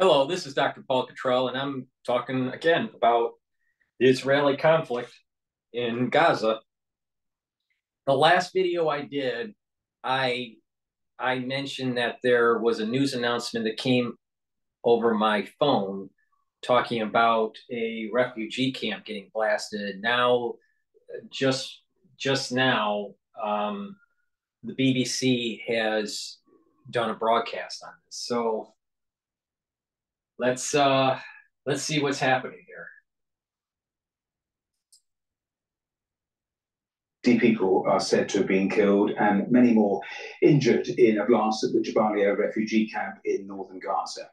Hello, this is Dr. Paul Cottrell, and I'm talking again about the Israeli conflict in Gaza. The last video I did, I mentioned that there was a news announcement that came over my phone talking about a refugee camp getting blasted. Now, just now, the BBC has done a broadcast on this. So let's see what's happening here. People are said to have been killed and many more injured in a blast at the Jabalia refugee camp in northern Gaza.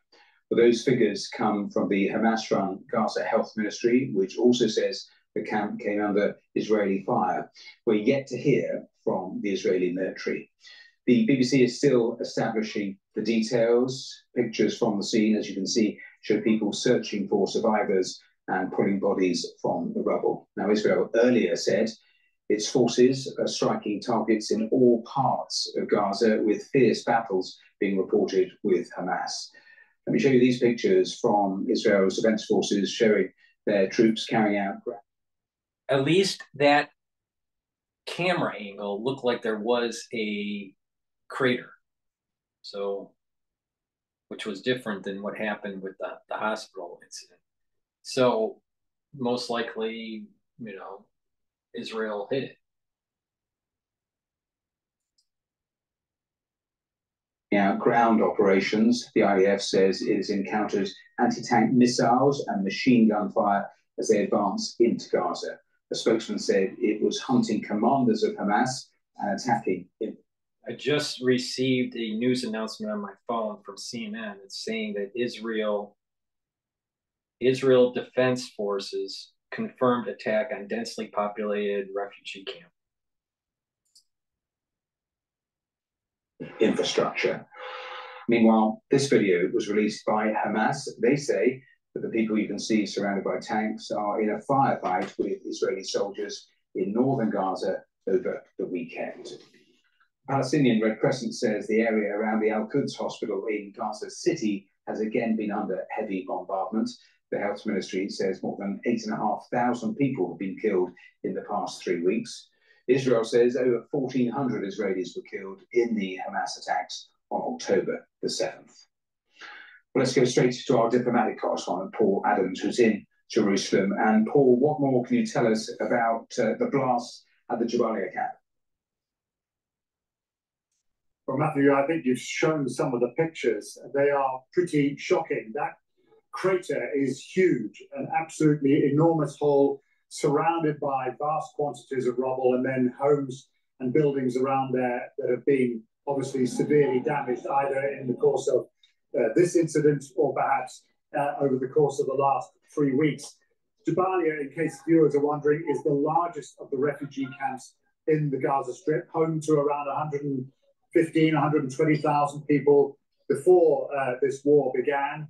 But those figures come from the Hamas-run Gaza Health Ministry, which also says the camp came under Israeli fire. We're yet to hear from the Israeli military. The BBC is still establishing the details. Pictures from the scene, as you can see, show people searching for survivors and pulling bodies from the rubble. Now, Israel earlier said its forces are striking targets in all parts of Gaza, with fierce battles being reported with Hamas. Let me show you these pictures from Israel's defense forces showing their troops carrying out. At least that camera angle looked like there was a crater. So, which was different than what happened with the hospital incident. So, most likely, Israel hit it. Now, ground operations, the IDF says it has encountered anti-tank missiles and machine gun fire as they advance into Gaza. A spokesman said it was hunting commanders of Hamas and attacking him. I just received a news announcement on my phone from CNN. It's saying that Israel Defense Forces confirmed attack on densely populated refugee camp. Infrastructure. Meanwhile, this video was released by Hamas. They say that the people you can see surrounded by tanks are in a firefight with Israeli soldiers in northern Gaza over the weekend. Palestinian Red Crescent says the area around the Al-Quds hospital in Gaza City has again been under heavy bombardment. The health ministry says more than 8,500 people have been killed in the past 3 weeks. Israel says over 1,400 Israelis were killed in the Hamas attacks on October the 7th. Well, let's go straight to our diplomatic correspondent, Paul Adams, who's in Jerusalem. And Paul, what more can you tell us about the blast at the Jabalia camp? Well, Matthew, I think you've shown some of the pictures. They are pretty shocking. That crater is huge, an absolutely enormous hole surrounded by vast quantities of rubble, and then homes and buildings around there that have been obviously severely damaged, either in the course of this incident or perhaps over the course of the last 3 weeks. Jabalia, in case viewers are wondering, is the largest of the refugee camps in the Gaza Strip, home to around 115,000, 120,000 people before this war began,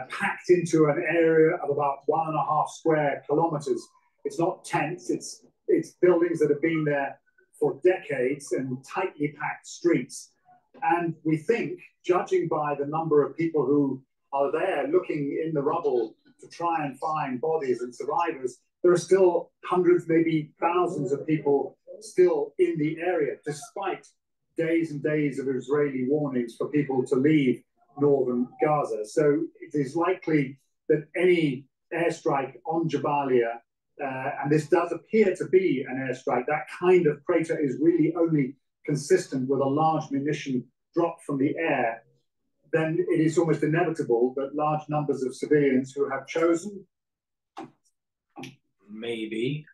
packed into an area of about 1.5 square kilometers. It's not tents, it's buildings that have been there for decades and tightly packed streets. And we think, judging by the number of people who are there looking in the rubble to try and find bodies and survivors, there are still hundreds, maybe thousands of people still in the area, despite days and days of Israeli warnings for people to leave northern Gaza. So it is likely that any airstrike on Jabalia, and this does appear to be an airstrike, that kind of crater is really only consistent with a large munition drop from the air, then it is almost inevitable that large numbers of civilians who have chosen. Maybe.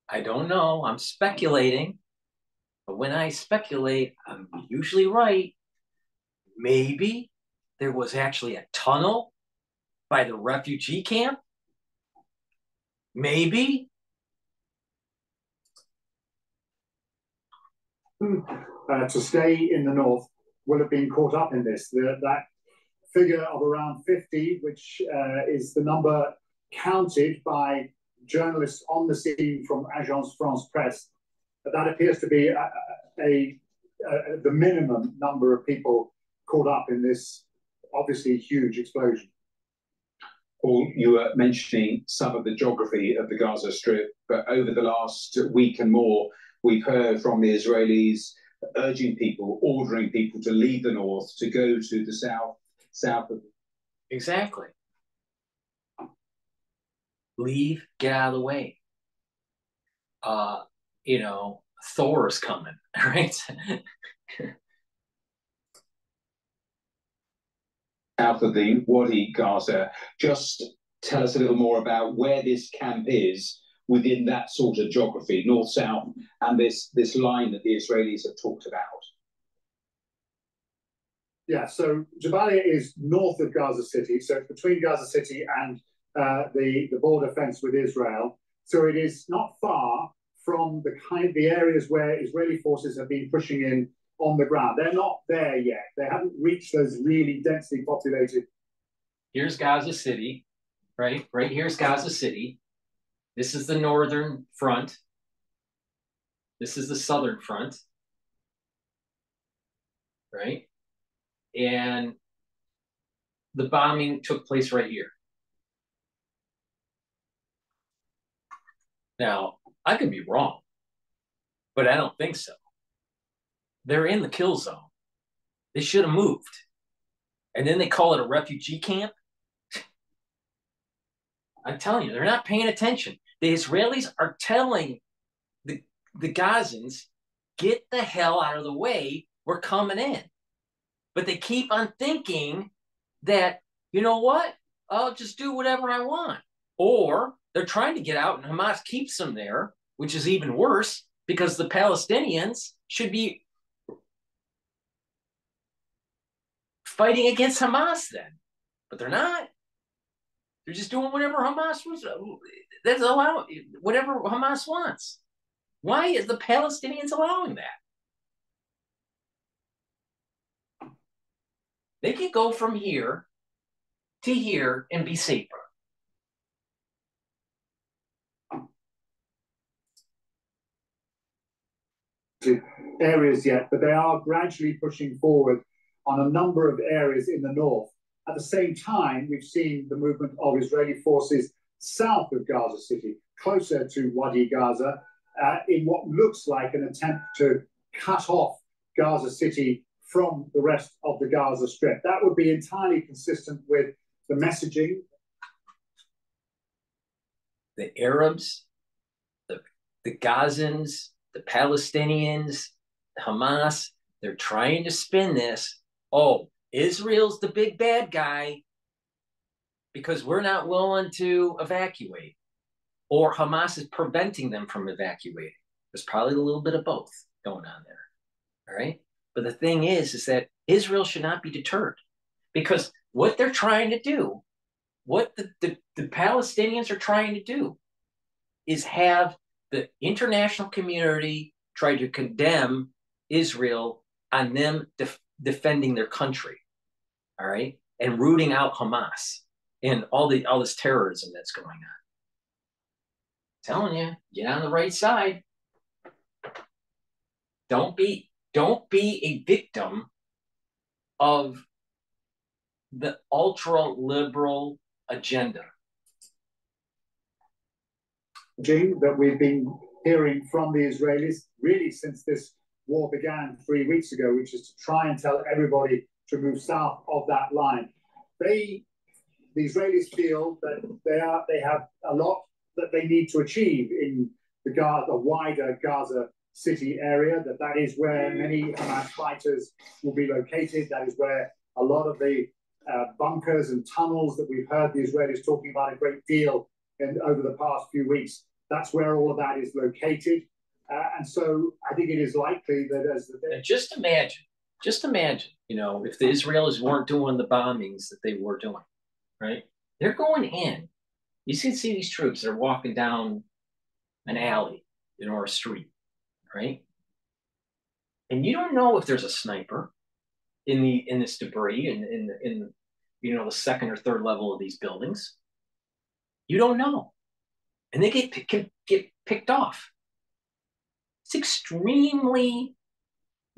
I don't know. I'm speculating. But when I speculate, I'm usually right. Maybe there was actually a tunnel by the refugee camp. Maybe. To stay in the north will have been caught up in this. That figure of around 50, which is the number counted by journalists on the scene from Agence France Presse, that appears to be the minimum number of people caught up in this obviously huge explosion. Paul, you were mentioning some of the geography of the Gaza Strip, but over the last week and more, we've heard from the Israelis urging people, ordering people to leave the north, to go to the south of. Exactly. Leave, get out of the way. You know, Thor's coming, right? South of the Wadi Gaza. Just tell us a little more about where this camp is within that sort of geography, north-south, and this line that the Israelis have talked about. Yeah, so Jabalia is north of Gaza City, so it's between Gaza City and the border fence with Israel. So it is not far from the areas where Israeli forces have been pushing in on the ground. They're not there yet. They haven't reached those really densely populated. Here's Gaza City, right? Right here's Gaza City. This is the northern front. This is the southern front, right? And the bombing took place right here. Now, I could be wrong, but I don't think so. They're in the kill zone. They should have moved. And then they call it a refugee camp. I'm telling you, they're not paying attention. The Israelis are telling the Gazans, get the hell out of the way. We're coming in. But they keep on thinking that, you know what? I'll just do whatever I want. Or they're trying to get out and Hamas keeps them there, which is even worse because the Palestinians should be fighting against Hamas then. But they're not. They're just doing whatever Hamas was. That's allowed whatever Hamas wants. Why is the Palestinians allowing that? They can go from here to here and be safer. Areas yet, but they are gradually pushing forward on a number of areas in the north. At the same time, we've seen the movement of Israeli forces south of Gaza City, closer to Wadi Gaza, in what looks like an attempt to cut off Gaza City from the rest of the Gaza Strip. That would be entirely consistent with the messaging. The Arabs, the Gazans, the Palestinians, Hamas, they're trying to spin this. Oh, Israel's the big bad guy because we're not willing to evacuate, or Hamas is preventing them from evacuating. There's probably a little bit of both going on there. All right. But the thing is that Israel should not be deterred because what they're trying to do, what the Palestinians are trying to do is have the international community try to condemn Israel on them defending their country, all right, and rooting out Hamas and all this terrorism that's going on. I'm telling you, get on the right side. Don't be a victim of the ultra-liberal agenda. That we've been hearing from the Israelis really since this war began 3 weeks ago, which is to try and tell everybody to move south of that line. The Israelis feel that they have a lot that they need to achieve in the wider Gaza City area, that is where many Hamas fighters will be located. That is where a lot of the bunkers and tunnels that we've heard the Israelis talking about a great deal over the past few weeks, that's where all of that is located. And so I think it is likely that as the... Just imagine, you know, if the Israelis weren't doing the bombings that they were doing, right? They're going in. You can see these troops, they're walking down an alley, you know, or a street, right? And you don't know if there's a sniper in this debris in you know the second or third level of these buildings. You don't know, and they get picked off. It's extremely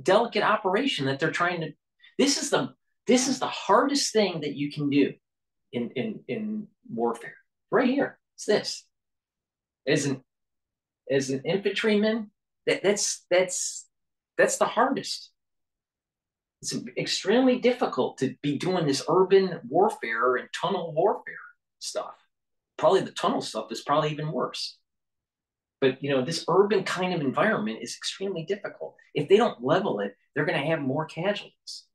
delicate operation that they're trying to. This is the hardest thing that you can do in warfare. Right here. It's this. As an infantryman, that's the hardest. It's extremely difficult to be doing this urban warfare and tunnel warfare stuff. Probably the tunnel stuff is probably even worse. But this urban kind of environment is extremely difficult. If they don't level it, they're going to have more casualties.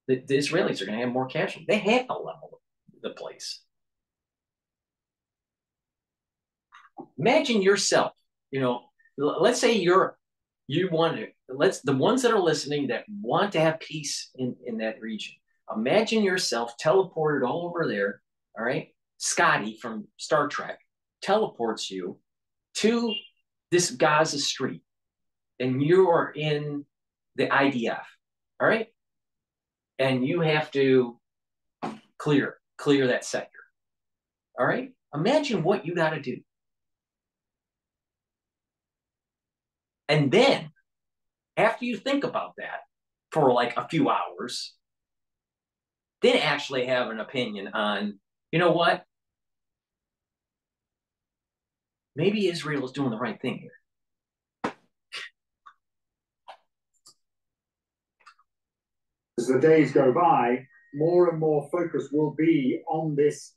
The Israelis are going to have more casualties. They have to level the place. Imagine yourself. Let's say the ones that are listening that want to have peace in that region. Imagine yourself teleported all over there. All right, Scotty from Star Trek teleports you to this Gaza street, and you are in the IDF. All right, and you have to clear that sector. All right, imagine what you got to do. And then, after you think about that for like a few hours, then actually have an opinion on, you know what? Maybe Israel is doing the right thing here. As the days go by, more and more focus will be on this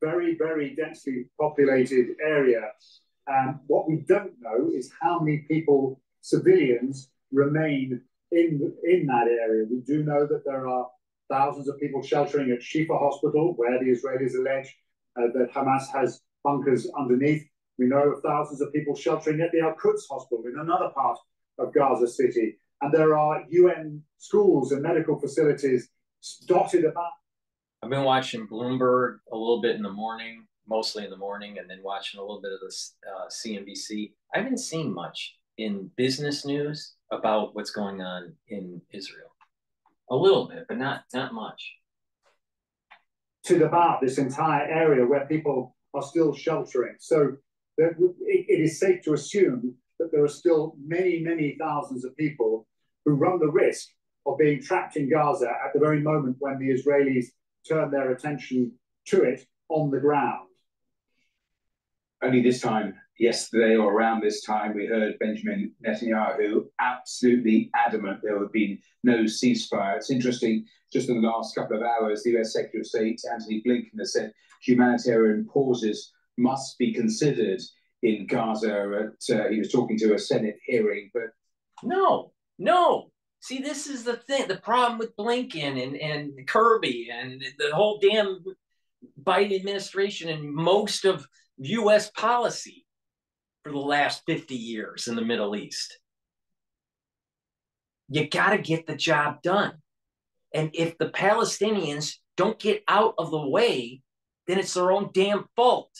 very, very densely populated area. What we don't know is how many people, civilians, remain in that area. We do know that there are thousands of people sheltering at Shifa Hospital, where the Israelis allege that Hamas has bunkers underneath. We know of thousands of people sheltering at the Al-Quds Hospital in another part of Gaza City. And there are UN schools and medical facilities dotted about. I've been watching Bloomberg a little bit in the morning, mostly in the morning, and then watching a little bit of this CNBC. I haven't seen much in business news about what's going on in Israel. A little bit, but not much. To about this entire area where people are still sheltering. So it is safe to assume that there are still many, many thousands of people who run the risk of being trapped in Gaza at the very moment when the Israelis turn their attention to it on the ground. Only this time, yesterday or around this time, we heard Benjamin Netanyahu absolutely adamant there would be no ceasefire. It's interesting, just in the last couple of hours, the US Secretary of State, Antony Blinken, has said humanitarian pauses must be considered in Gaza. He was talking to a Senate hearing, but no. See, this is the thing, the problem with Blinken and Kirby and the whole damn Biden administration and most of U.S. policy for the last 50 years in the Middle East. You got to get the job done. And if the Palestinians don't get out of the way, then it's their own damn fault,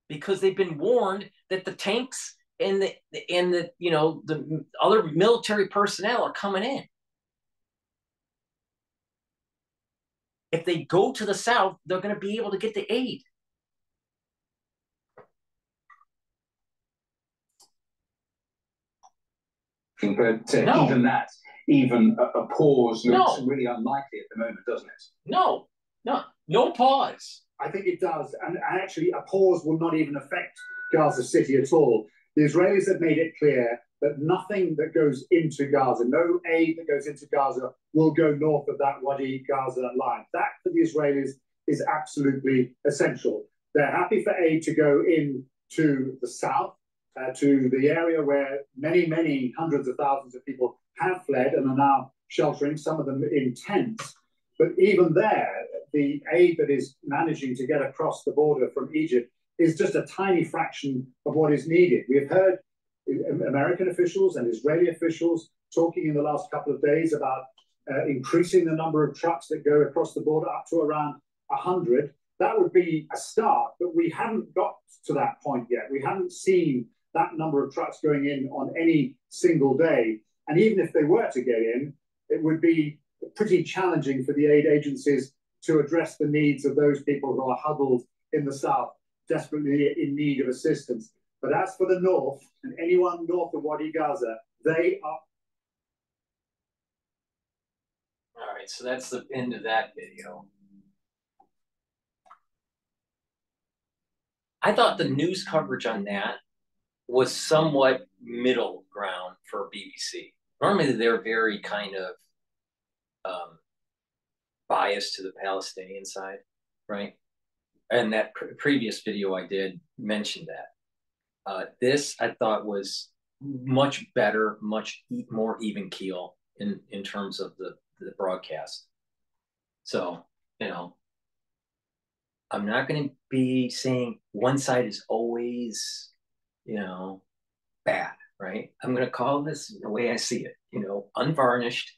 because they've been warned that the tanks and the other military personnel are coming in. If they go to the south, they're going to be able to get the aid. But even a pause looks really unlikely at the moment, doesn't it? No pause. I think it does. And actually, a pause will not even affect Gaza City at all. The Israelis have made it clear that nothing that goes into Gaza, no aid that goes into Gaza, will go north of that Wadi Gaza line. That, for the Israelis, is absolutely essential. They're happy for aid to go in to the south, to the area where many, many hundreds of thousands of people have fled and are now sheltering, some of them in tents. But even there, the aid that is managing to get across the border from Egypt is just a tiny fraction of what is needed. We have heard American officials and Israeli officials talking in the last couple of days about increasing the number of trucks that go across the border up to around 100. That would be a start, but we haven't got to that point yet. We haven't seen that number of trucks going in on any single day. And even if they were to get in, it would be pretty challenging for the aid agencies to address the needs of those people who are huddled in the south, desperately in need of assistance. But as for the north, and anyone north of Wadi Gaza, they are. All right, so that's the end of that video. I thought the news coverage on that was somewhat middle ground for BBC. Normally, they're very kind of biased to the Palestinian side, right? And that previous video I did mention that. This I thought was much better, much more even keel in terms of the broadcast. So, you know, I'm not going to be saying one side is always, you know, bad, right? I'm going to call this the way I see it, you know, unvarnished.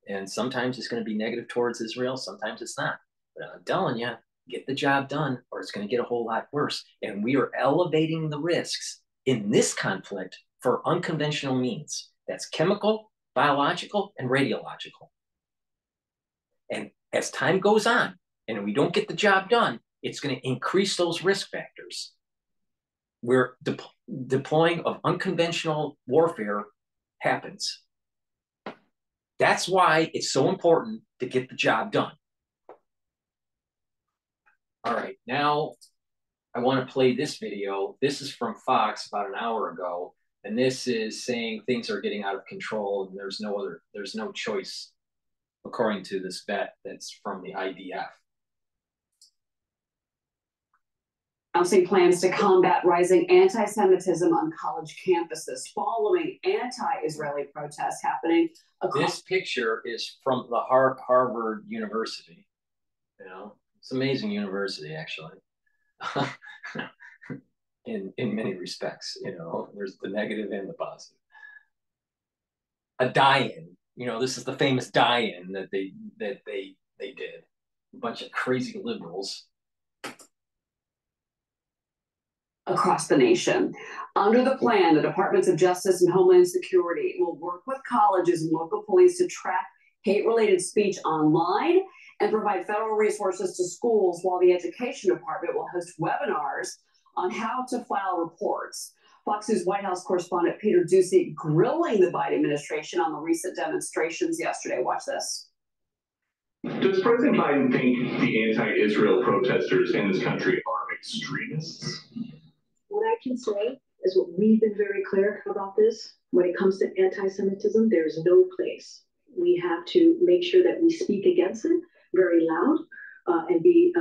And sometimes it's going to be negative towards Israel, sometimes it's not. But I'm telling you, get the job done or it's going to get a whole lot worse. And we are elevating the risks in this conflict for unconventional means. That's chemical, biological, and radiological. And as time goes on and we don't get the job done, it's going to increase those risk factors. Where deploying of unconventional warfare happens. That's why it's so important to get the job done. All right, now I want to play this video. This is from Fox about an hour ago, and this is saying things are getting out of control and there's no choice, according to this vet that's from the IDF. Announcing plans to combat rising anti-Semitism on college campuses following anti-Israeli protests happening across. This picture is from the Harvard University. You know, it's an amazing university, actually. in many respects, you know, there's the negative and the positive. A die-in, you know, this is the famous die-in that they did. A bunch of crazy liberals across the nation. Under the plan, the Departments of Justice and Homeland Security will work with colleges and local police to track hate-related speech online and provide federal resources to schools, while the Education Department will host webinars on how to file reports. Fox News White House correspondent Peter Doocy grilling the Biden administration on the recent demonstrations yesterday. Watch this. Does President Biden think the anti-Israel protesters in this country are extremists? What I can say is what we've been very clear about this. When it comes to anti-Semitism, there's no place. We have to make sure that we speak against it very loud and be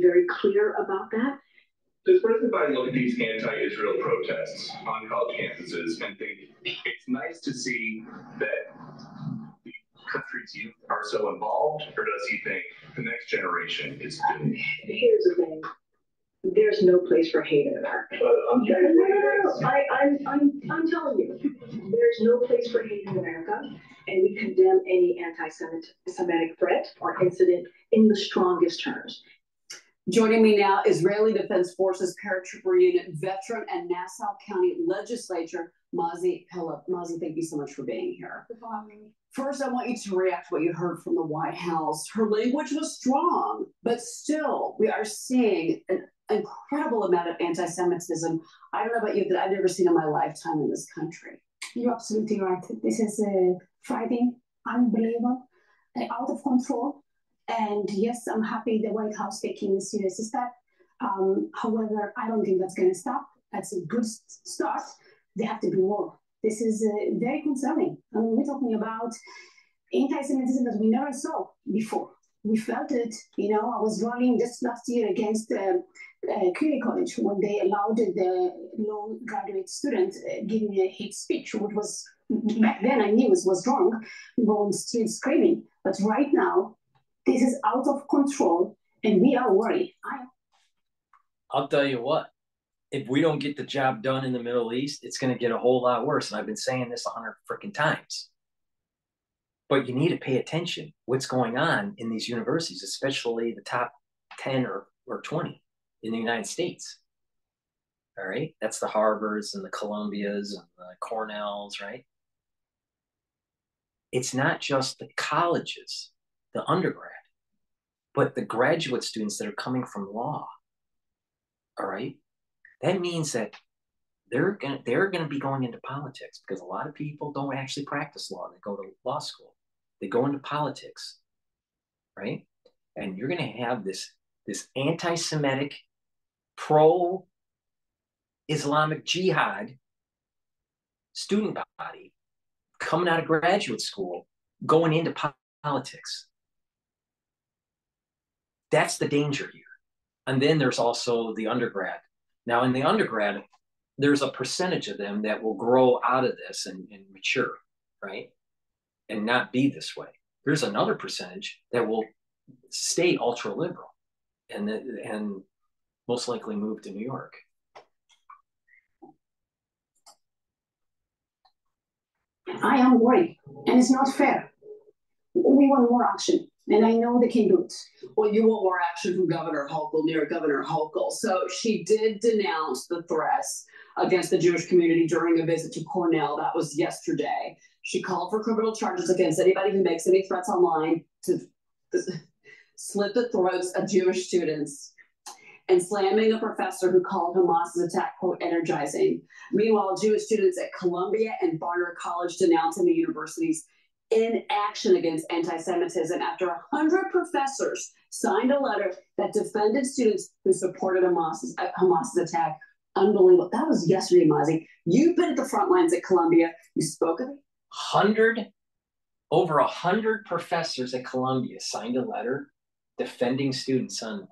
very clear about that. Does President Biden look at these anti-Israel protests on college campuses and think it's nice to see that the country's youth are so involved, or does he think the next generation is doomed? Here's the thing. There's no place for hate in America. I'm telling you, there's no place for hate in America, and we condemn any anti-Semitic threat or incident in the strongest terms. Joining me now, Israeli Defense Forces Paratrooper Unit veteran and Nassau County Legislature, Mazi Pilip. Mazi, thank you so much for being here. First, I want you to react to what you heard from the White House. Her language was strong, but still, we are seeing an incredible amount of anti-Semitism. I don't know about you, but I've never seen in my lifetime in this country. You're absolutely right. This is frightening, unbelievable, out of control. And yes, I'm happy the White House taking a serious step. However, I don't think that's going to stop. That's a good start. There have to be more. This is very concerning. I mean, we're talking about anti-Semitism that we never saw before. We felt it, you know. I was running just last year against Curie College when they allowed the low graduate student giving a hate speech, which was, back then I knew it was wrong. We were on the street screaming. But right now, this is out of control and we are worried. I'll tell you what, if we don't get the job done in the Middle East, it's going to get a whole lot worse. And I've been saying this 100 freaking times. But you need to pay attention what's going on in these universities, especially the top 10 or 20 in the United States. All right? That's the Harvards and the Columbias and the Cornells, right? It's not just the colleges, the undergrad, but the graduate students that are coming from law. All right? That means that they're gonna be going into politics, because a lot of people don't actually practice law. They go to law school. They go into politics, right? And you're gonna have this anti-Semitic, pro Islamic Jihad student body coming out of graduate school, going into politics. That's the danger here. And then there's also the undergrad. Now, in the undergrad, there's a percentage of them that will grow out of this and mature, right? And not be this way. There's another percentage that will stay ultra liberal and most likely move to New York. I am worried, and it's not fair. We want more action, and I know they can do it. Well, you want more action from Governor Hochul, near Governor Hochul. So she did denounce the threats against the Jewish community during a visit to Cornell. That was yesterday. She called for criminal charges against anybody who makes any threats online to slit the throats of Jewish students, and slamming a professor who called Hamas's attack, quote, energizing. Meanwhile, Jewish students at Columbia and Barnard College denouncing the university's inaction against anti-Semitism after 100 professors signed a letter that defended students who supported Hamas's attack. Unbelievable. That was yesterday, Mazi. You've been at the front lines at Columbia. You spoke of it. Over 100 professors at Columbia signed a letter defending students on,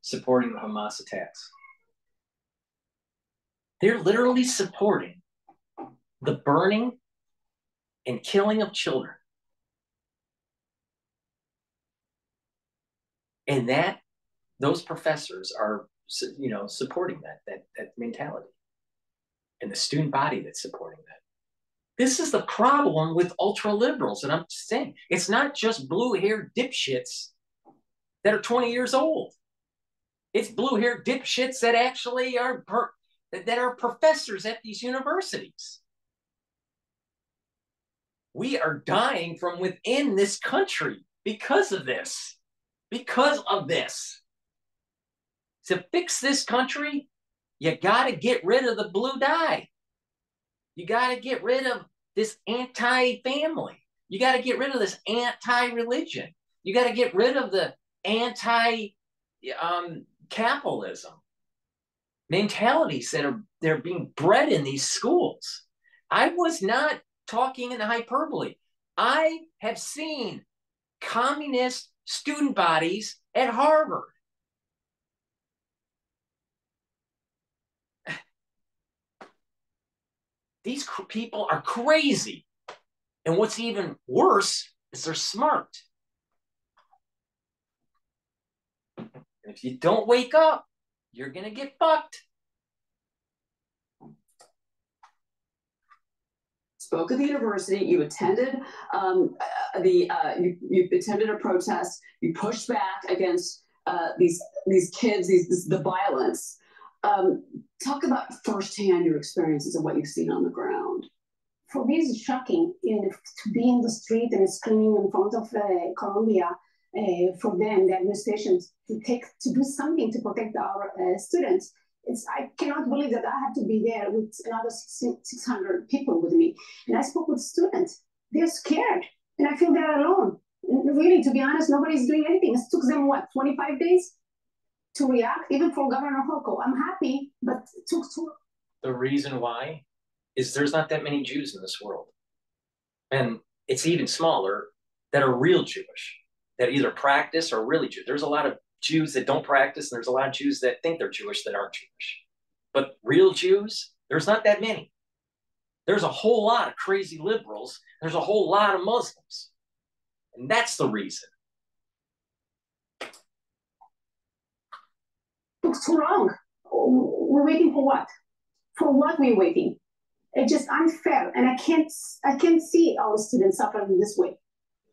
supporting the Hamas attacks. They're literally supporting the burning and killing of children. And those professors are, supporting that mentality. And the student body that's supporting that. This is the problem with ultra liberals. And I'm saying, it's not just blue-haired dipshits that are 20 years old. It's blue-haired dipshits that actually are professors at these universities. We are dying from within this country because of this. Because of this. To fix this country, you got to get rid of the blue dye. You got to get rid of this anti-family. You got to get rid of this anti-religion. You got to get rid of the anti-capitalism mentalities they're being bred in these schools. I was not talking in hyperbole. I have seen communist student bodies at Harvard. These people are crazy. And what's even worse is they're smart. And if you don't wake up, you're going to get fucked. Spoke at the university. You attended you attended a protest. You pushed back against these kids, the violence. Talk about firsthand your experiences of what you've seen on the ground. For me, it's shocking to be in the street and screaming in front of Columbia for them, the administration, to do something to protect our students. I cannot believe that I have to be there with another 600 people with me. And I spoke with students. They're scared, and I feel they're alone. And really, to be honest, nobody's doing anything. It took them, 25 days to react, even for Governor Hochul. I'm happy, but it took too long. The reason why is there's not that many Jews in this world. And it's even smaller that are real Jewish, that either practice or really Jewish. There's a lot of Jews that don't practice, and there's a lot of Jews that think they're Jewish that aren't Jewish. But real Jews, there's not that many. There's a whole lot of crazy liberals. There's a whole lot of Muslims. And that's the reason. Took too long. We're waiting for what? For what we're waiting? It's just unfair, and I can't see our students suffering this way.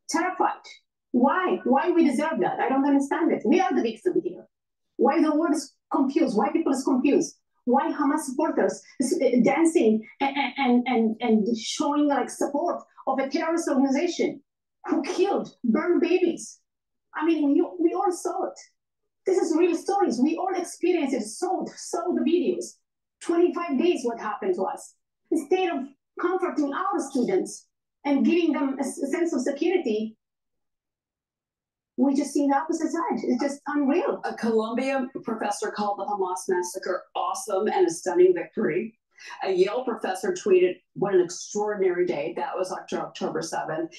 Terrified. Why? Why we deserve that? I don't understand it. We are the victim here. Why the world is confused? Why people is confused? Why Hamas supporters is dancing and showing support of a terrorist organization who burned babies? I mean, we all saw it. This is real stories. We all experienced it, saw the videos. 25 days what happened to us. Instead of comforting our students and giving them a sense of security, we just see the opposite side. It's just unreal. A Columbia professor called the Hamas massacre awesome and a stunning victory. A Yale professor tweeted, "What an extraordinary day." That was October 7th.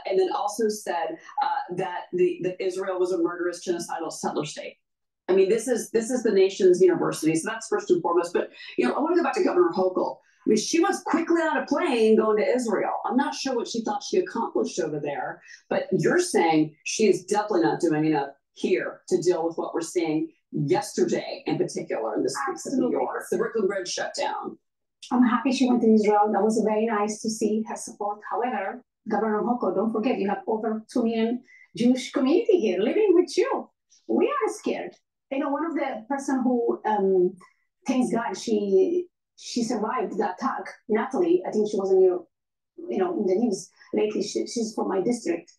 And then also said that Israel was a murderous, genocidal settler state. I mean, this is the nation's university, so that's first and foremost. But, I want to go back to Governor Hochul. I mean, she was quickly on a plane going to Israel. I'm not sure what she thought she accomplished over there, but you're saying she is definitely not doing enough here to deal with what we're seeing yesterday, in particular, in the streets of New York. The Brooklyn Bridge shut down. I'm happy she went to Israel. That was very nice to see her support. However, Governor Hochul, don't forget, you have over 2 million Jewish community here living with you. We are scared. One of the person who, thanks God, she survived the attack. Natalie, I think she was in in the news lately. She's from my district.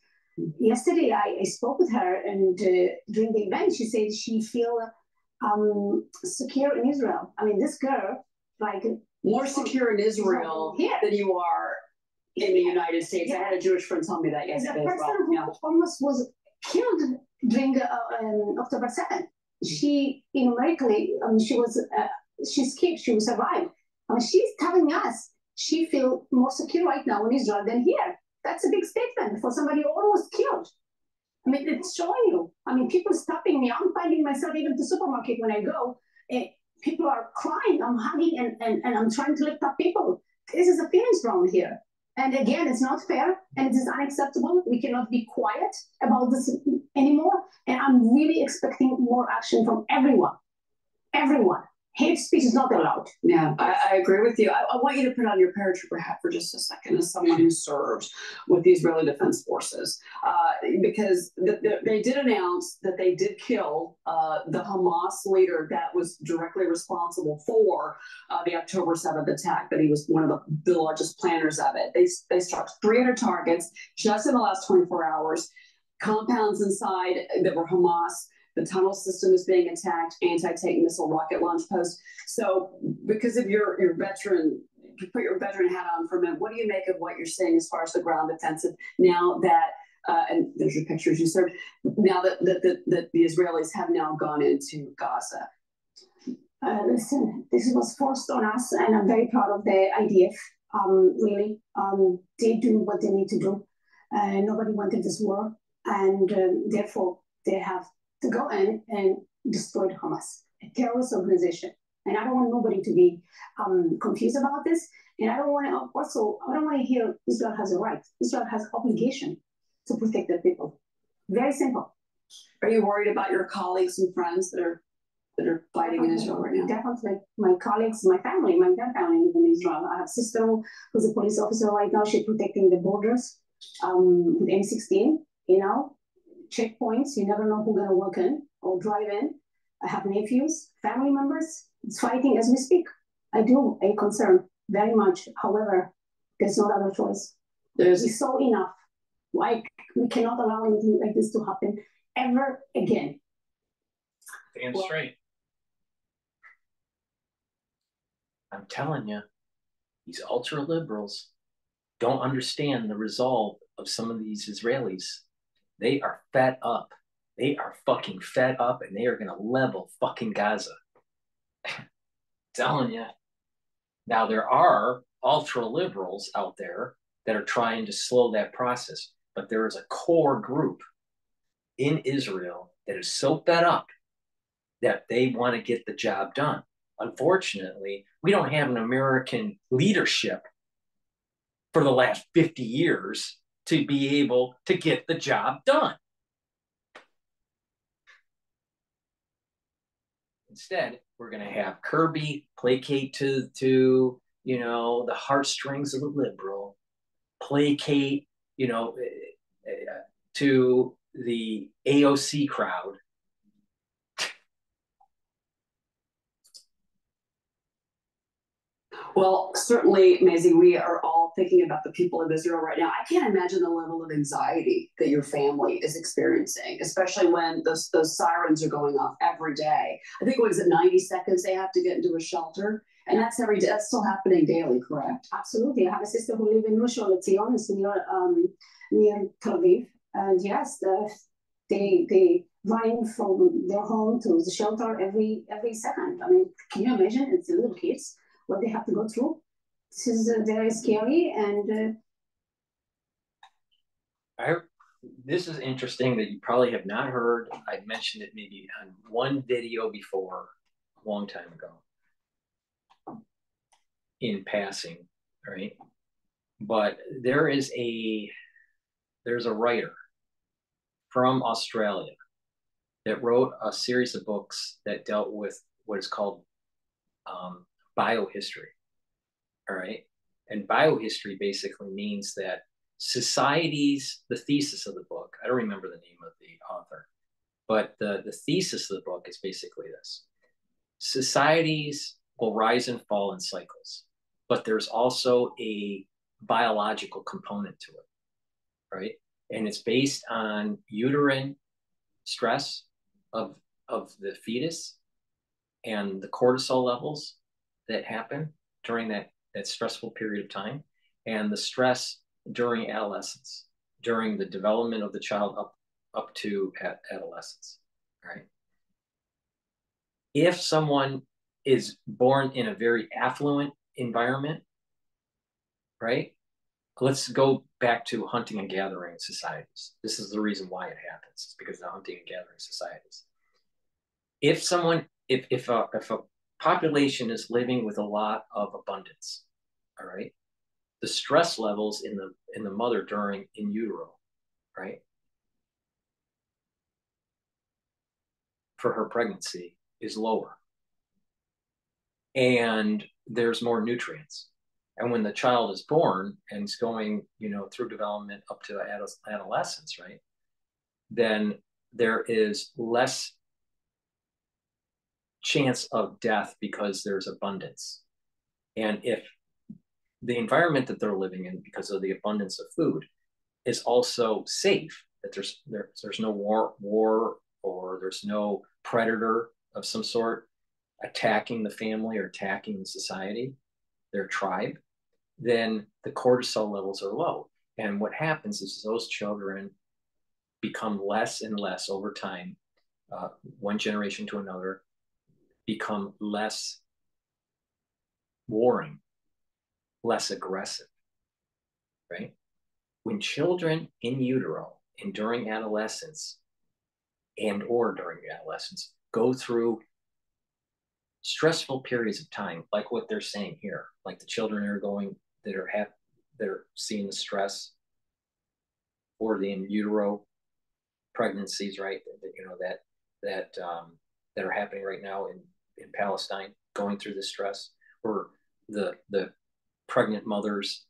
Yesterday, I spoke with her, and during the event, she said she feel secure in Israel. I mean, this girl, more secure in Israel than you are in the United States. I had a Jewish friend tell me that yesterday. The person who almost was killed during October 7th. She, numerically, she escaped, she survived. She's telling us she feels more secure right now in Israel than here. That's a big statement for somebody almost killed. I mean, it's showing you. I mean, people stopping me. I'm finding myself even to the supermarket when I go. People are crying. I'm hugging and I'm trying to lift up people. This is a feelings ground here. And again, it's not fair and it is unacceptable. We cannot be quiet about this anymore. And I'm really expecting more action from everyone. Everyone. Hate speech is not allowed. Yeah, I agree with you. I want you to put on your paratrooper hat for just a second as someone who served with the Israeli Defense Forces, because they did announce that they did kill the Hamas leader that was directly responsible for the October 7th attack, that he was one of the largest planners of it. They struck 300 targets just in the last 24 hours, compounds inside that were Hamas. The tunnel system is being attacked, anti-tank missile rocket launch posts. So because of your veteran, you put your veteran hat on for a minute, what do you make of what you're saying as far as the ground defensive now that, and there's your pictures you served, now that the Israelis have now gone into Gaza? Listen, this was forced on us, and I'm very proud of the IDF, really. They do what they need to do. Nobody wanted this war, and therefore they have to go in and destroy Hamas, a terrorist organization. And I don't want nobody to be confused about this. And I don't want to hear Israel has a right. Israel has obligation to protect their people. Very simple. Are you worried about your colleagues and friends that are fighting in Israel right now? Definitely. My colleagues, my family, my entire family live in Israel. I have a sister who's a police officer right now. She's protecting the borders with M16, checkpoints. You never know who's going to walk in or drive in. I have nephews, family members. It's fighting as we speak. I do a concern very much. However, there's no other choice. It's so enough. We cannot allow anything like this to happen ever again. Stand straight. I'm telling you, these ultra liberals don't understand the resolve of some of these Israelis. They are fed up. They are fucking fed up, and they are going to level fucking Gaza. Telling you. Now, there are ultra liberals out there that are trying to slow that process, but there is a core group in Israel that is so fed up that they want to get the job done. Unfortunately, we don't have an American leadership for the last 50 years to be able to get the job done. Instead, we're going to have Kirby placate to the heartstrings of the liberal, placate, to the AOC crowd. Well, certainly, Maisie, we are all thinking about the people of Israel right now. I can't imagine the level of anxiety that your family is experiencing, especially when those sirens are going off every day. I think, 90 seconds they have to get into a shelter? And that's every day. That's still happening daily, correct? Absolutely. I have a sister who lives in Rishon LeZion, it's near Tel Aviv. And yes, they running from their home to the shelter every second. I mean, can you imagine? It's the little kids what they have to go through. This is very scary, and this is interesting that you probably have not heard. I mentioned it maybe on one video before, a long time ago, in passing, right? But there's a writer from Australia that wrote a series of books that dealt with what is called biohistory. All right. And biohistory basically means that societies, the thesis of the book, I don't remember the name of the author, but the thesis of the book is basically this: societies will rise and fall in cycles, but there's also a biological component to it, right? And it's based on uterine stress of the fetus and the cortisol levels that happen during that stressful period of time, and the stress during adolescence, during the development of the child up to adolescence, right? If someone is born in a very affluent environment, right? Let's go back to hunting and gathering societies. This is the reason why it happens. It's because of hunting and gathering societies. If a population is living with a lot of abundance, all right, the stress levels in the mother during in utero, right, for her pregnancy is lower, and there's more nutrients. And when the child is born and is going, through development up to adolescence, right, then there is less chance of death because there's abundance. And if the environment that they're living in, because of the abundance of food, is also safe, that there's no war, or there's no predator of some sort attacking the family or attacking the society, their tribe, then the cortisol levels are low. And what happens is those children become less and less over time, one generation to another, become less warring, less aggressive, right? When children in utero and during adolescence or during adolescence go through stressful periods of time, like what they're saying here, like the children that are seeing the stress or the in utero pregnancies, right? That are happening right now in Palestine, going through the stress, or the pregnant mothers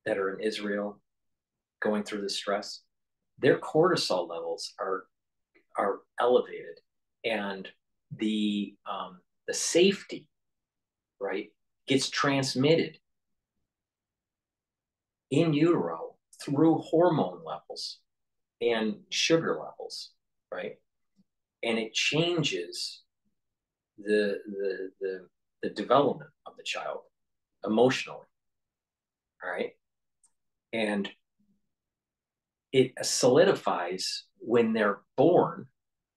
that are in Israel going through the stress, their cortisol levels are elevated, and the safety, right, gets transmitted in utero through hormone levels and sugar levels, right? And it changes the development of the child emotionally, all right? And it solidifies when they're born,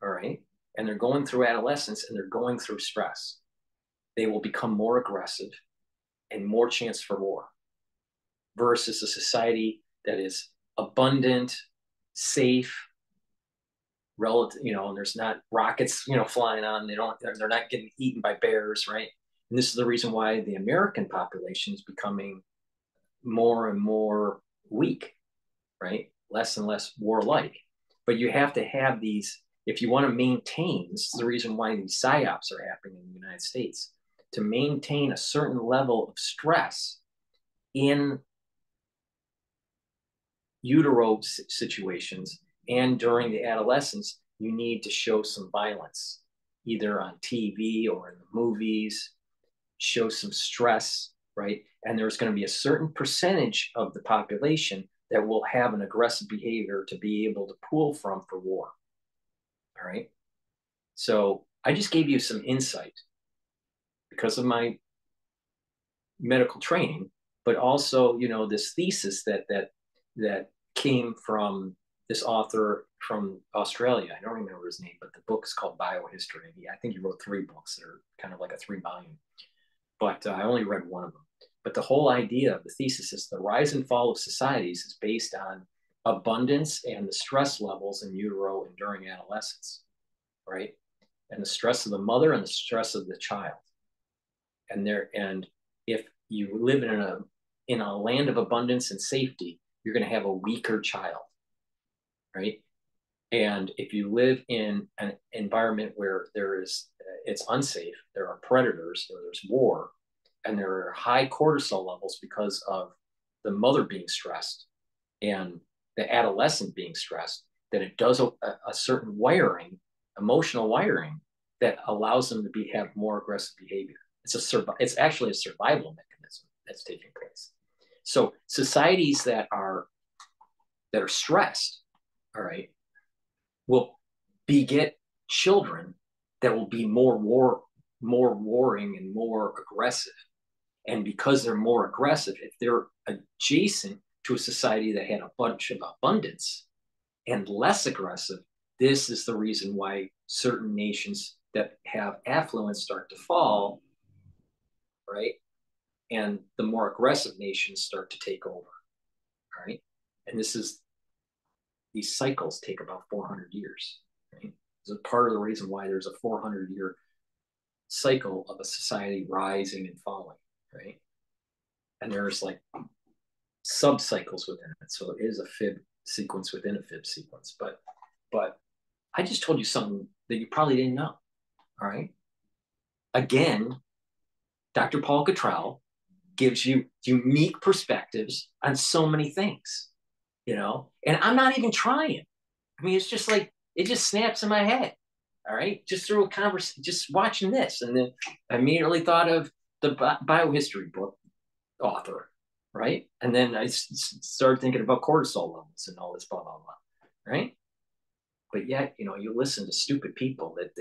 all right? And they're going through adolescence and they're going through stress. They will become more aggressive and more chance for war, versus a society that is abundant, safe, relative, and there's not rockets, flying on. They're not getting eaten by bears, right? And this is the reason why the American population is becoming more and more weak, right? Less and less warlike. But you have to have these, if you want to maintain, this is the reason why these psyops are happening in the United States, to maintain a certain level of stress in utero situations and during the adolescence. You need to show some violence, either on TV or in the movies, show some stress, right? And there's going to be a certain percentage of the population that will have an aggressive behavior to be able to pull from for war, all right? So I just gave you some insight because of my medical training, but also, this thesis that came from this author from Australia. I don't remember his name, but the book is called Biohistory. I think he wrote 3 books that are kind of like a 3-volume, but I only read one of them. But the whole idea of the thesis is the rise and fall of societies is based on abundance and the stress levels in utero and during adolescence, right? And the stress of the mother and the stress of the child. And if you live in a land of abundance and safety, you're going to have a weaker child, right? And if you live in an environment where it's unsafe, there are predators, or there's war, and there are high cortisol levels because of the mother being stressed and the adolescent being stressed, that it does a certain wiring, emotional wiring, that allows them to have more aggressive behavior. It's actually a survival mechanism that's taking place. So societies that are stressed, all right, will beget children that will be more warring and more aggressive. And because they're more aggressive, if they're adjacent to a society that had a bunch of abundance and less aggressive, this is the reason why certain nations that have affluence start to fall, right? And the more aggressive nations start to take over, right? And these cycles take about 400 years, right? This is part of the reason why there's a 400-year cycle of a society rising and falling, right? And there's like sub-cycles within it. So it is a fib sequence within a fib sequence. But I just told you something that you probably didn't know, all right? Again, Dr. Paul Cottrell gives you unique perspectives on so many things, you know? And I'm not even trying. I mean, it's just like, it just snaps in my head, all right? Just through a conversation, just watching this. And then I immediately thought of the biohistory book author, right? And then I started thinking about cortisol levels and all this, blah, blah, blah, right? But yet, you know, you listen to stupid people that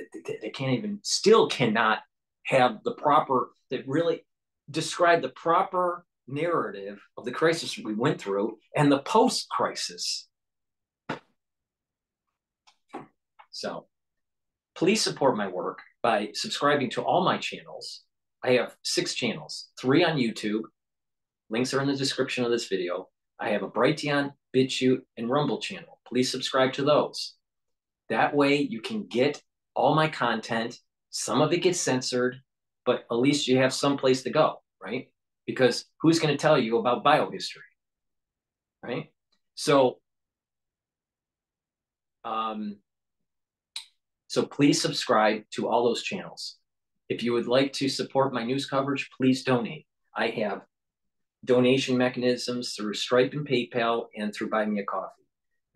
can't even, still cannot have the proper, that really describe the proper narrative of the crisis we went through and the post-crisis. So please support my work by subscribing to all my channels. I have 6 channels, 3 on YouTube. Links are in the description of this video. I have a Brighteon, Bitchute, and Rumble channel. Please subscribe to those. That way you can get all my content. Some of it gets censored, but at least you have some place to go, right? Because who's going to tell you about biohistory, right? So, so please subscribe to all those channels. If you would like to support my news coverage, please donate. I have donation mechanisms through Stripe and PayPal and through Buy Me a Coffee.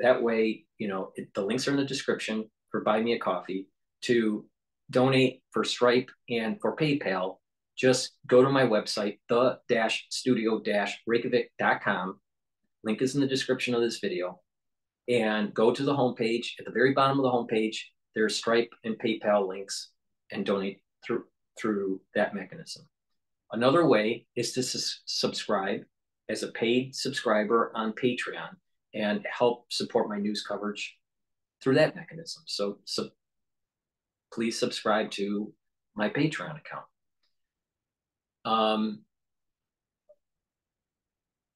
That way, you know, the links are in the description for Buy Me a Coffee. To donate for Stripe and for PayPal, just go to my website, the-studio-reykjavik.com. Link is in the description of this video. And go to the homepage. At the very bottom of the homepage, there's Stripe and PayPal links, and donate through that mechanism. Another way is to subscribe as a paid subscriber on Patreon and help support my news coverage through that mechanism. So please subscribe to my Patreon account.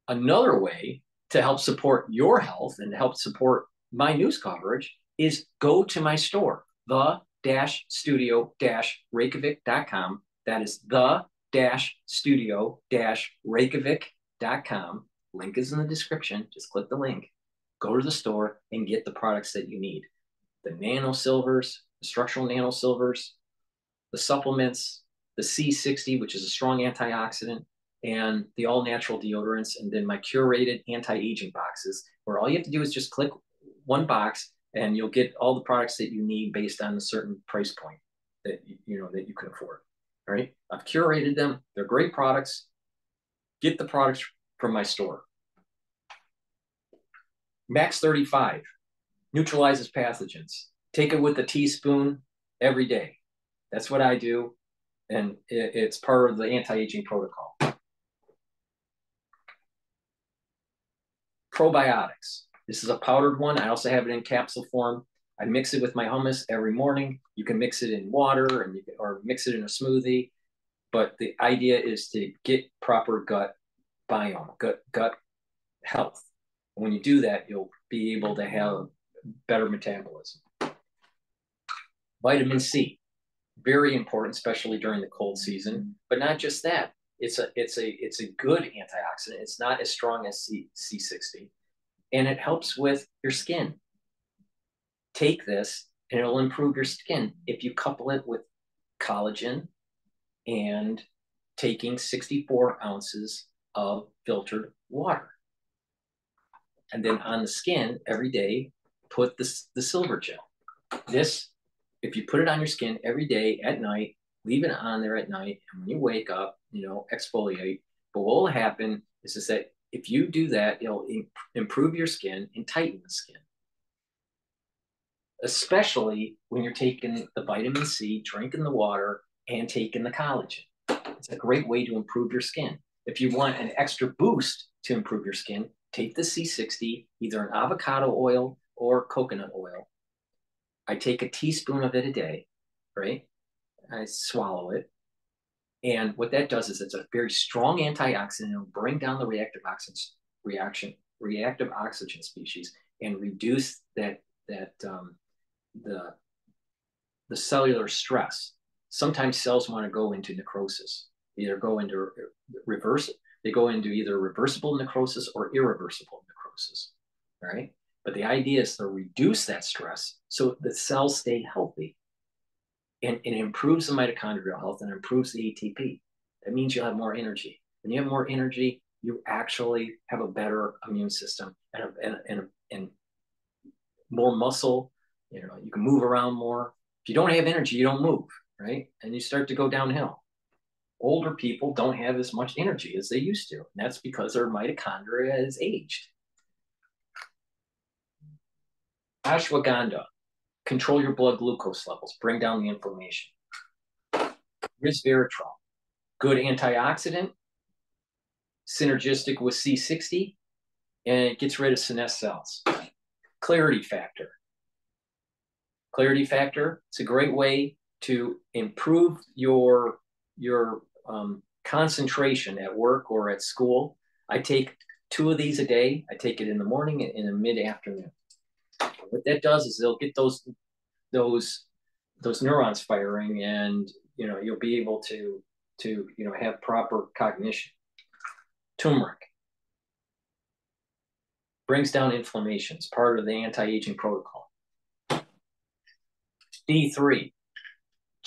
Another way to help support your health and help support my news coverage is go to my store, the-studio-reykjavik.com. That is the-studio-reykjavik.com. Link is in the description. Just click the link. Go to the store and get the products that you need. The nano silvers, the structural nano silvers, the supplements, the C60, which is a strong antioxidant, and the all-natural deodorants, and then my curated anti-aging boxes, where all you have to do is just click one box and you'll get all the products that you need based on a certain price point that that you can afford. All right, I've curated them. They're great products. Get the products from my store. Max 35 neutralizes pathogens. Take it with a teaspoon every day. That's what I do, and it's part of the anti-aging protocol. Probiotics. This is a powdered one. I also have it in capsule form. I mix it with my hummus every morning. You can mix it in water and or mix it in a smoothie. But the idea is to get proper gut biome, gut health. And when you do that, you'll be able to have better metabolism. Vitamin C, very important, especially during the cold season. But not just that. It's a good antioxidant. It's not as strong as C60, and it helps with your skin. Take this, and it'll improve your skin if you couple it with collagen and taking 64 ounces of filtered water. And then on the skin every day, put the silver gel. This, if you put it on your skin every day at night, leave it on there at night, and when you wake up, exfoliate. But what will happen is that if you do that, it'll improve your skin and tighten the skin. Especially when you're taking the vitamin C, drinking the water, and taking the collagen. It's a great way to improve your skin. If you want an extra boost to improve your skin, take the C60, either an avocado oil or coconut oil. I take a teaspoon of it a day, right? I swallow it. And what that does is it's a very strong antioxidant. It'll bring down the reactive oxygen species and reduce the cellular stress. Sometimes cells want to go into necrosis, they go into either reversible necrosis or irreversible necrosis, right? But the idea is to reduce that stress so the cells stay healthy. And it improves the mitochondrial health and improves the ATP. That means you'll have more energy. When you have more energy, you actually have a better immune system and more muscle. You can move around more. If you don't have energy, you don't move, right? And you start to go downhill. Older people don't have as much energy as they used to. And that's because their mitochondria is aged. Ashwagandha. Control your blood glucose levels, bring down the inflammation. Resveratrol, good antioxidant, synergistic with C60, and it gets rid of senescent cells. Clarity factor. Clarity factor, it's a great way to improve your concentration at work or at school. I take 2 of these a day. I take it in the morning and in the mid-afternoon. What that does is they'll get those neurons firing, and you'll be able to have proper cognition. Turmeric brings down inflammation. It's part of the anti-aging protocol. D3,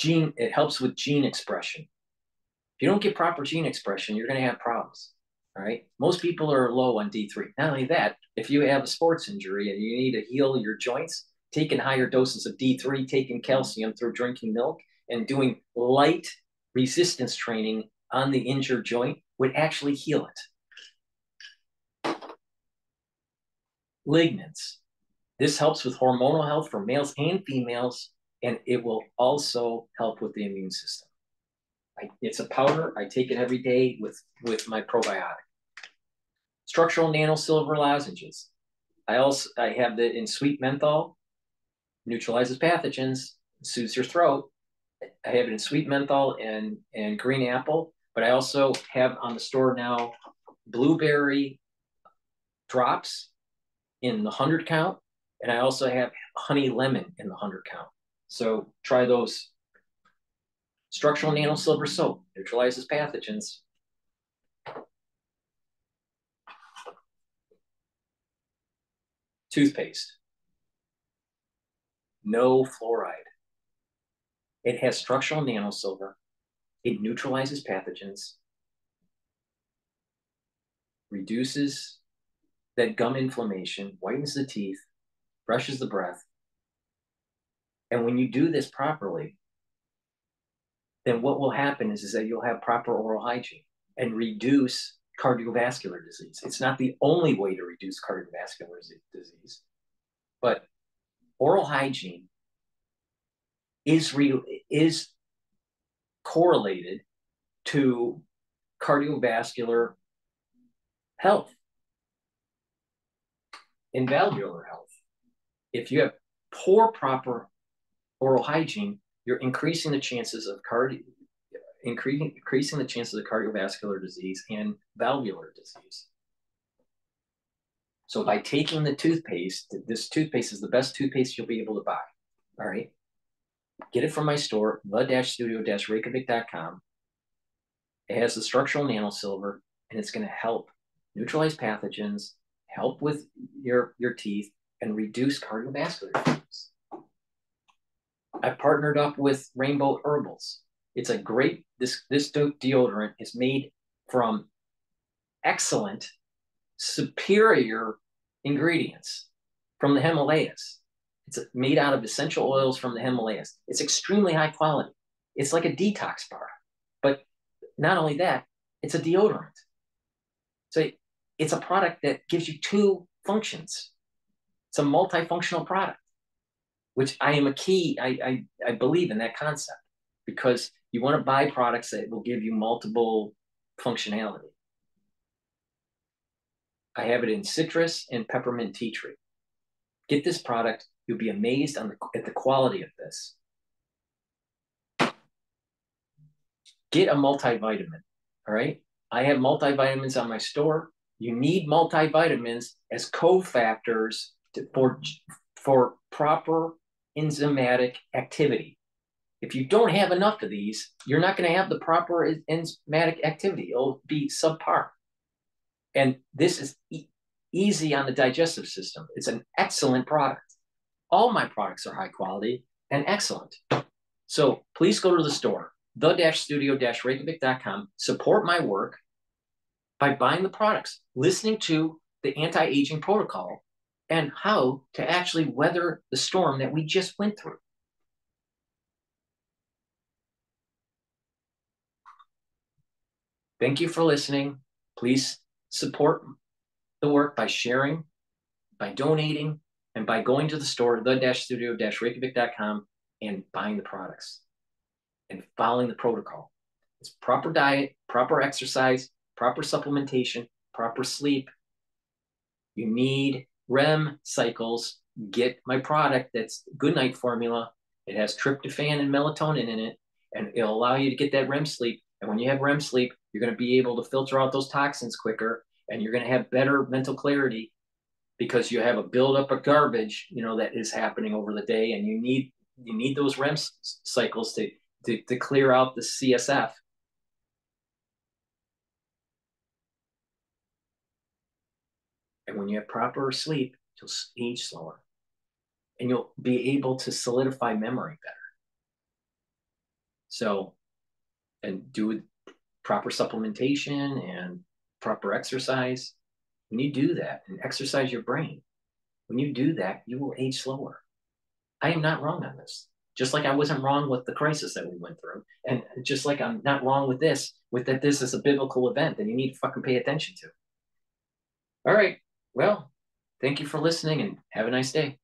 it helps with gene expression. If you don't get proper gene expression, you're going to have problems. All right. Most people are low on D3. Not only that, if you have a sports injury and you need to heal your joints, taking higher doses of D3, taking calcium through drinking milk, and doing light resistance training on the injured joint would actually heal it. Lignans. This helps with hormonal health for males and females, and it will also help with the immune system. It's a powder. I take it every day with my probiotic. Structural nanosilver lozenges. I have it in sweet menthol, neutralizes pathogens, soothes your throat. I have it in sweet menthol and green apple, but I also have on the store now blueberry drops in the 100 count, and I also have honey lemon in the 100 count. So try those. Structural nanosilver soap neutralizes pathogens. Toothpaste. No fluoride. It has structural nanosilver. It neutralizes pathogens, reduces that gum inflammation, whitens the teeth, brushes the breath. And when you do this properly, then what will happen is that you'll have proper oral hygiene and reduce cardiovascular disease. It's not the only way to reduce cardiovascular disease, but oral hygiene is correlated to cardiovascular health. in valvular health. If you have poor, proper oral hygiene, you're increasing the chances of increasing the chances of cardiovascular disease and valvular disease. So by taking the toothpaste, this toothpaste is the best toothpaste you'll be able to buy. All right. Get it from my store, the-studio-reykjavik.com. It has the structural nanosilver, and it's going to help neutralize pathogens, help with your teeth, and reduce cardiovascular disease. I partnered up with Rainbow Herbals. It's a great, this deodorant is made from excellent, superior ingredients from the Himalayas. It's made out of essential oils from the Himalayas. It's extremely high quality. It's like a detox bar. But not only that, it's a deodorant. So it's a product that gives you two functions. It's a multifunctional product, which I believe in that concept, because you want to buy products that will give you multiple functionality. I have it in citrus and peppermint tea tree. Get this product. You'll be amazed at the quality of this. Get a multivitamin, all right? I have multivitamins on my store. You need multivitamins as cofactors for proper enzymatic activity. If you don't have enough of these, you're not going to have the proper enzymatic activity. It'll be subpar. And this is easy on the digestive system. It's an excellent product. All my products are high quality and excellent. So please go to the store, the-studio-reykjavik.com. Support my work by buying the products, listening to the anti-aging protocol, and how to actually weather the storm that we just went through. Thank you for listening. Please support the work by sharing, by donating, and by going to the store, the-studio-reykjavik.com, and buying the products and following the protocol. It's proper diet, proper exercise, proper supplementation, proper sleep. You need REM cycles. Get my product that's Goodnight Formula. It has tryptophan and melatonin in it, and it'll allow you to get that REM sleep. And when you have REM sleep, you're going to be able to filter out those toxins quicker, and you're going to have better mental clarity, because you have a buildup of garbage, that is happening over the day, and you need those REM cycles to clear out the CSF. And when you have proper sleep, you'll age slower, and you'll be able to solidify memory better. So, and do proper supplementation and proper exercise. When you do that and exercise your brain, when you do that, you will age slower. I am not wrong on this. Just like I wasn't wrong with the crisis that we went through. And just like I'm not wrong with this, that this is a biblical event that you need to fucking pay attention to. All right. Well, thank you for listening, and have a nice day.